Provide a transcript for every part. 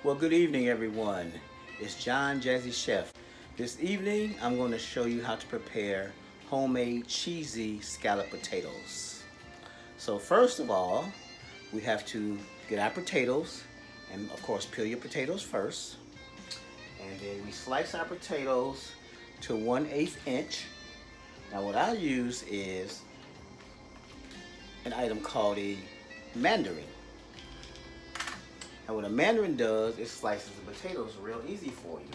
Well, good evening, everyone. It's John Jazzy Chef. This evening, I'm going to show you how to prepare homemade cheesy scalloped potatoes. So first of all, we have to get our potatoes, and of course, peel your potatoes first. And then we slice our potatoes to 1/8 inch. Now, what I use is an item called a mandarin. And what a mandarin does, it slices the potatoes real easy for you.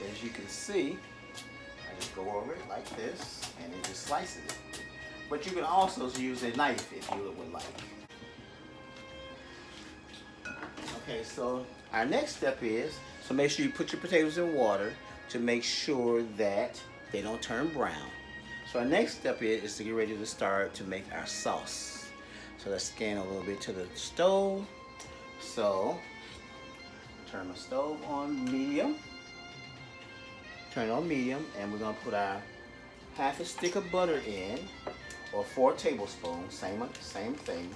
As you can see, I just go over it like this, and it just slices it. But you can also use a knife if you would like. Okay, so our next step is, so make sure you put your potatoes in water to make sure that they don't turn brown. So our next step is to get ready to start to make our sauce. So let's scan a little bit to the stove. So, turn my stove on medium. Turn it on medium, and we're gonna put our half a stick of butter in, or 4 tablespoons, same thing.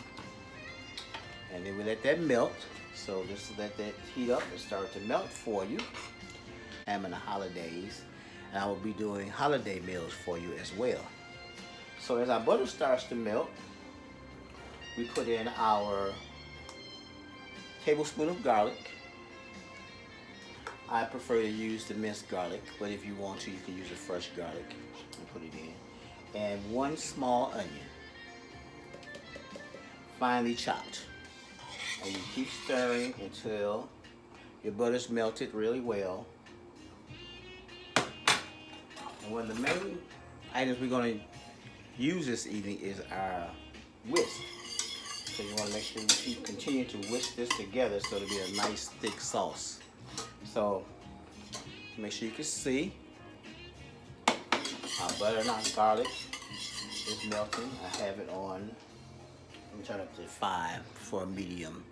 And then we let that melt. So just let that heat up and start to melt for you. I'm in the holidays, and I will be doing holiday meals for you as well. So as our butter starts to melt, we put in our tablespoon of garlic. I prefer to use the minced garlic, but if you want to, you can use a fresh garlic and put it in. And 1 small onion, finely chopped. And you keep stirring until your butter's melted really well. And one of the main items we're going to use this evening is our whisk. So you want to make sure you keep continue to whisk this together so it'll be a nice thick sauce. So make sure you can see our butter and our garlic is melting. I have it on, let me turn up to 5 for a medium,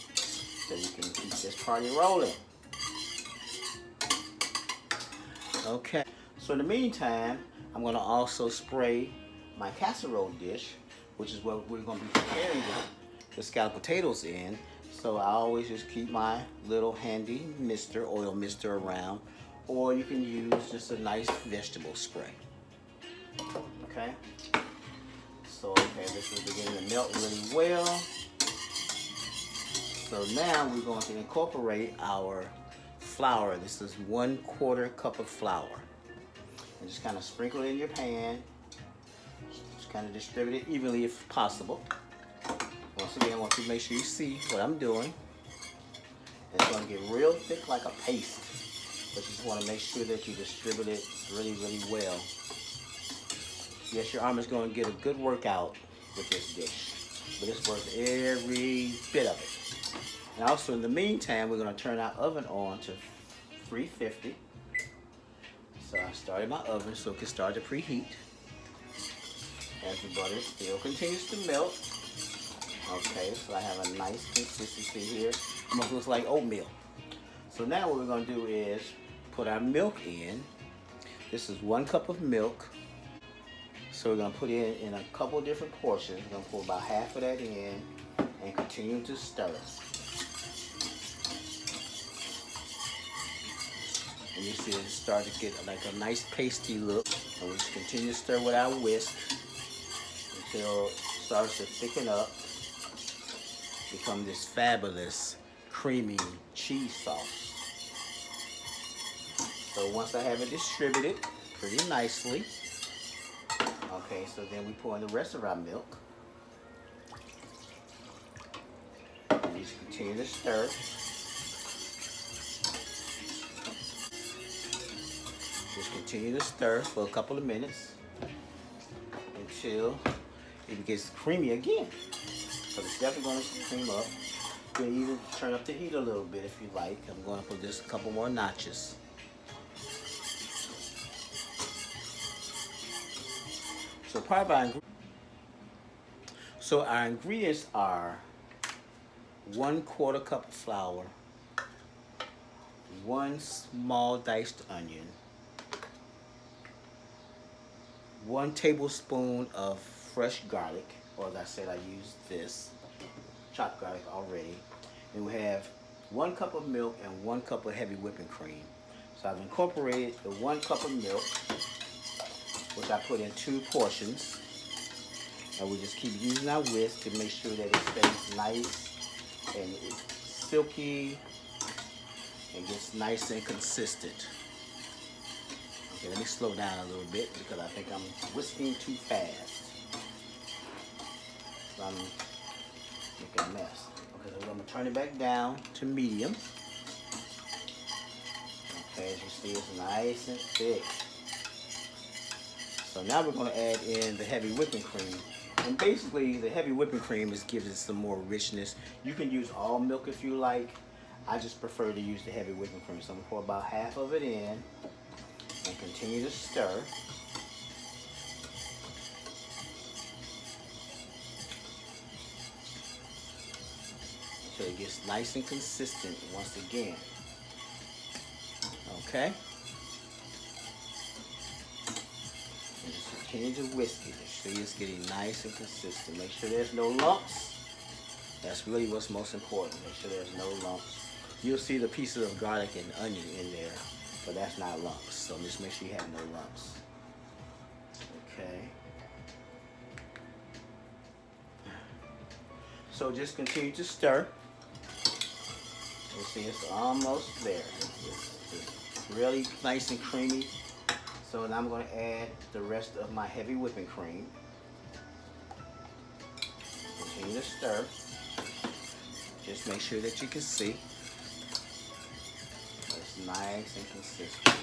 so you can keep this party rolling. Okay, so in the meantime, I'm going to also spray my casserole dish, which is what we're going to be preparing the scalloped potatoes in. So I always just keep my little handy oil mister around, or you can use just a nice vegetable spray. Okay, so this is beginning to melt really well. So now we're going to incorporate our flour. This is 1/4 cup of flour, and just kind of sprinkle it in your pan. Kind of distribute it evenly if possible. Once again, I want you to make sure you see what I'm doing. It's going to get real thick like a paste, but you just want to make sure that you distribute it really, really well. Yes, your arm is going to get a good workout with this dish, but it's worth every bit of it. And also, in the meantime, we're going to turn our oven on to 350. So I started my oven so it can start to preheat. As the butter still continues to melt. Okay, so I have a nice consistency here. Almost looks like oatmeal. So now what we're going to do is put our milk in. This is 1 cup of milk. So we're going to put it in a couple different portions. We're going to pour about half of that in and continue to stir. And you see it start to get like a nice pasty look. And we just continue to stir with our whisk until it starts to thicken up, become this fabulous creamy cheese sauce. So once I have it distributed pretty nicely, okay, so then we pour in the rest of our milk. And you just continue to stir. Just continue to stir for a couple of minutes until it gets creamy again. So it's definitely going to cream up. You can even turn up the heat a little bit if you like. I'm going to put just a couple more notches. So our ingredients are 1/4 cup of flour, 1 small diced onion, 1 tablespoon of fresh garlic, or as I said, I used this chopped garlic already. And we have 1 cup of milk and 1 cup of heavy whipping cream. So I've incorporated the 1 cup of milk, which I put in 2 portions. And we just keep using our whisk to make sure that it stays nice and it's silky and gets nice and consistent. Okay, let me slow down a little bit because I think I'm whisking too fast. So I'm making a mess. Okay, so I'm going to turn it back down to medium. Okay, as you see, it's nice and thick. So now we're going to add in the heavy whipping cream. And basically, the heavy whipping cream gives it some more richness. You can use all milk if you like. I just prefer to use the heavy whipping cream. So I'm going to pour about half of it in and continue to stir. Until it gets nice and consistent once again. Okay? And just continue to whisk it. See, it's getting nice and consistent. Make sure there's no lumps. That's really what's most important. Make sure there's no lumps. You'll see the pieces of garlic and onion in there, but that's not lumps. So just make sure you have no lumps. Okay. So just continue to stir. You see, it's almost there. It's really nice and creamy. So now I'm going to add the rest of my heavy whipping cream. Continue to stir. Just make sure that you can see. It's nice and consistent.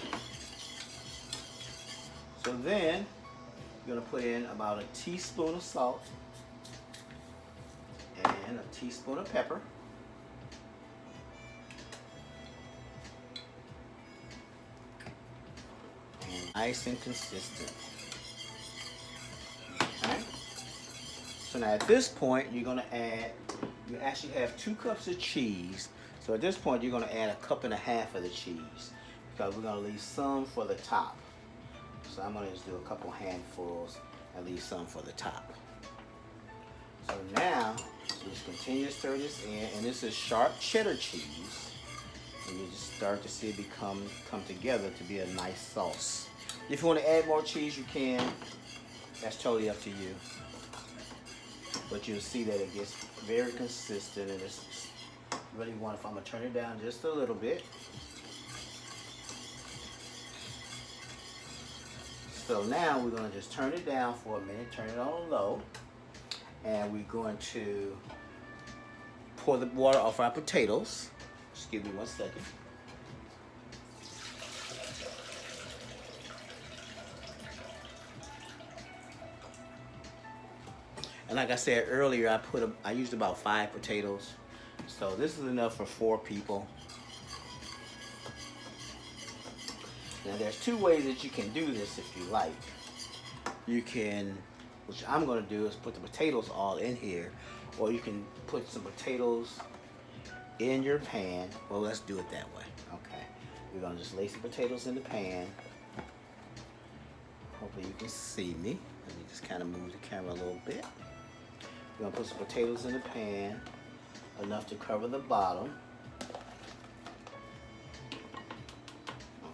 So then, you're going to put in about a teaspoon of salt and a teaspoon of pepper. Nice and consistent. Okay. So now at this point, you're going to add, you actually have 2 cups of cheese. So at this point, you're going to add 1.5 cups of the cheese because we're going to leave some for the top. So I'm going to just do a couple handfuls and leave some for the top. So now, just continue to stir this in, and this is sharp cheddar cheese. And you just start to see it come together to be a nice sauce. If you want to add more cheese, you can. That's totally up to you. But you'll see that it gets very consistent, and it's really wonderful. I'm going to turn it down just a little bit. So now we're going to just turn it down for a minute, turn it on low, and we're going to pour the water off our potatoes. Just give me 1 second. And like I said earlier, I used about 5 potatoes. So this is enough for 4 people. Now there's 2 ways that you can do this if you like. You can, which I'm going to do, is put the potatoes all in here. Or you can put some potatoes in your pan. Well, let's do it that way. Okay. We're going to just lay some potatoes in the pan. Hopefully you can see me. Let me just kind of move the camera a little bit. We're going to put some potatoes in the pan, enough to cover the bottom.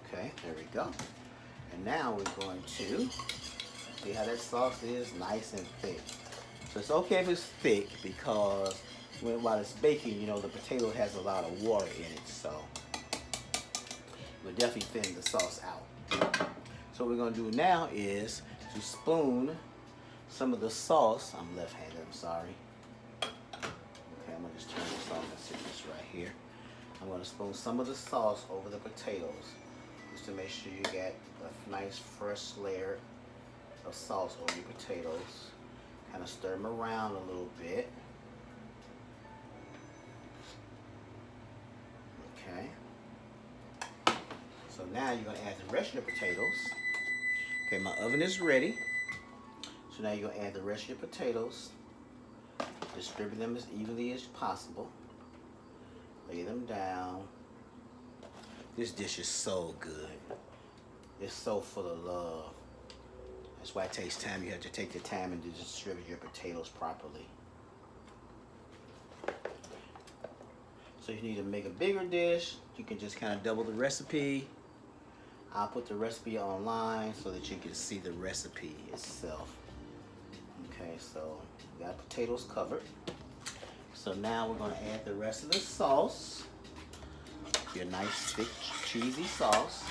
Okay, there we go. And now we're going to see how that sauce is, nice and thick. So it's okay if it's thick because while it's baking, you know, the potato has a lot of water in it, so we'll definitely thin the sauce out. So what we're going to do now is to spoon some of the sauce. I'm left-handed, I'm sorry. Okay, I'm going to just turn this off and sit this right here. I'm going to spoon some of the sauce over the potatoes just to make sure you get a nice fresh layer of sauce over your potatoes. Kind of stir them around a little bit. Okay. So now you're going to add the rest of your potatoes. Okay, my oven is ready. So now you're going to add the rest of your potatoes. Distribute them as evenly as possible. Lay them down. This dish is so good. It's so full of love. That's why it takes time. You have to take the time and to distribute your potatoes properly. So if you need to make a bigger dish, you can just kind of double the recipe. I'll put the recipe online so that you can see the recipe itself. Okay, so we got potatoes covered. So now we're going to add the rest of the sauce. Your nice thick cheesy sauce.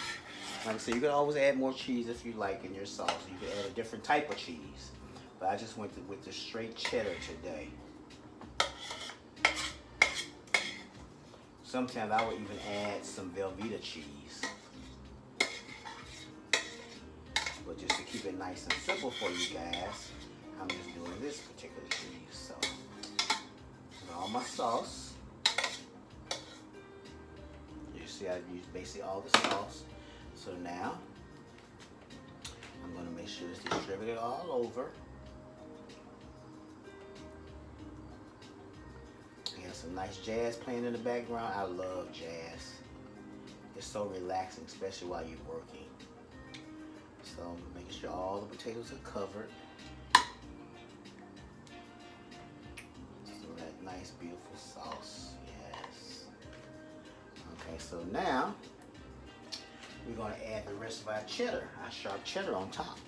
Like I said, you can always add more cheese if you like in your sauce. You can add a different type of cheese. But I just went with the straight cheddar today. Sometimes I would even add some Velveeta cheese. But just to keep it nice and simple for you guys, I'm just doing this particular cheese. So, all my sauce. You see I use basically all the sauce. So now, I'm going to make sure it's distributed all over. You have some nice jazz playing in the background. I love jazz. It's so relaxing, especially while you're working. So making sure all the potatoes are covered. So that nice, beautiful sauce. Yes. Okay, so now we're going to add the rest of our cheddar, our sharp cheddar on top.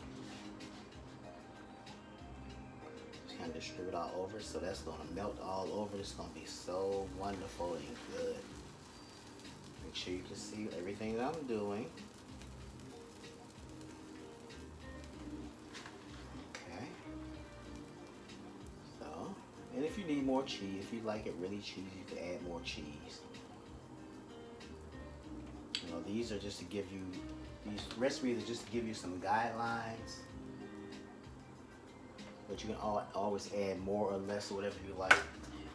Just kind of distribute all over, so that's going to melt all over. It's going to be so wonderful and good. Make sure you can see everything that I'm doing. Okay. So, and if you need more cheese, if you like it really cheesy, you can add more cheese. You know, these are just to give you, these recipes are just to give you some guidelines. But you can always add more or less or whatever you like.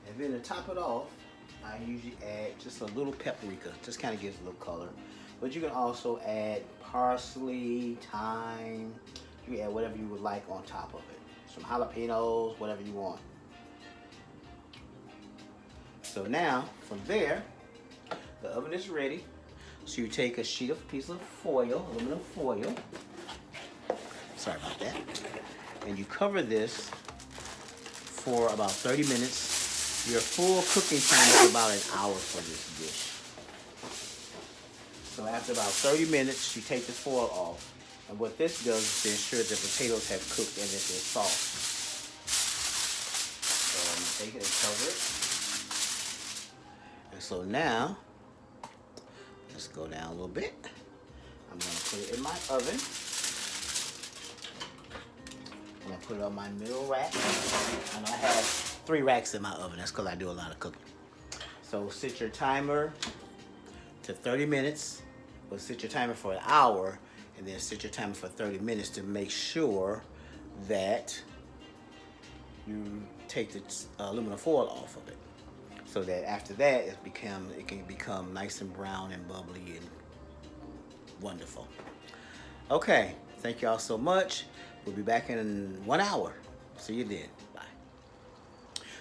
And then to top it off, I usually add just a little paprika. Just kind of gives a little color. But you can also add parsley, thyme. You can add whatever you would like on top of it. Some jalapenos, whatever you want. So now, from there, the oven is ready. So you take a piece of foil, aluminum foil. Sorry about that. And you cover this for about 30 minutes. Your full cooking time is about an hour for this dish. So after about 30 minutes, you take the foil off. And what this does is to ensure that the potatoes have cooked and that they're soft. So I'm going to take it and cover it. And so now, let's go down a little bit. I'm going to put it in my oven. I'm going to put it on my middle rack. And I have 3 racks in my oven. That's because I do a lot of cooking. So set your timer to 30 minutes. But set your timer for an hour. And then set your timer for 30 minutes to make sure that you take the aluminum foil off of it. So that after that, it can become nice and brown and bubbly and wonderful. Okay, thank you all so much. We'll be back in 1 hour. See you then. Bye.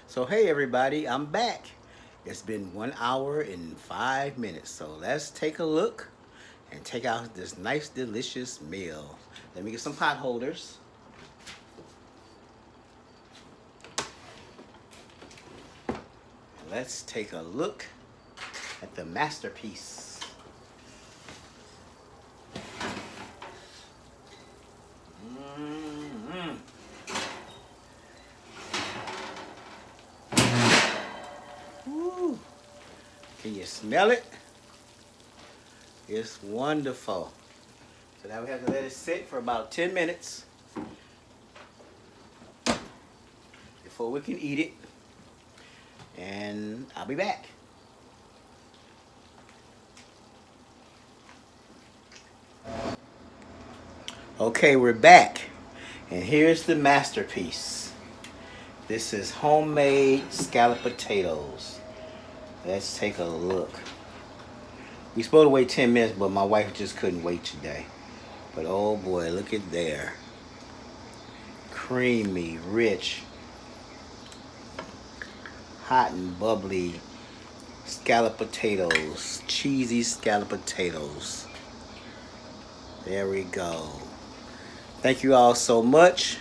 So hey everybody, I'm back. It's been 1 hour and 5 minutes. So let's take a look and take out this nice, delicious meal. Let me get some pot holders. Let's take a look at the masterpiece. Woo. Can you smell it? It's wonderful. So now we have to let it sit for about 10 minutes before we can eat it. And I'll be back. Okay, we're back. And here's the masterpiece. This is homemade scalloped potatoes. Let's take a look. We supposed to wait 10 minutes, but my wife just couldn't wait today. But oh boy, look at there. Creamy, rich, hot and bubbly scalloped potatoes, cheesy scalloped potatoes. There we go. Thank you all so much.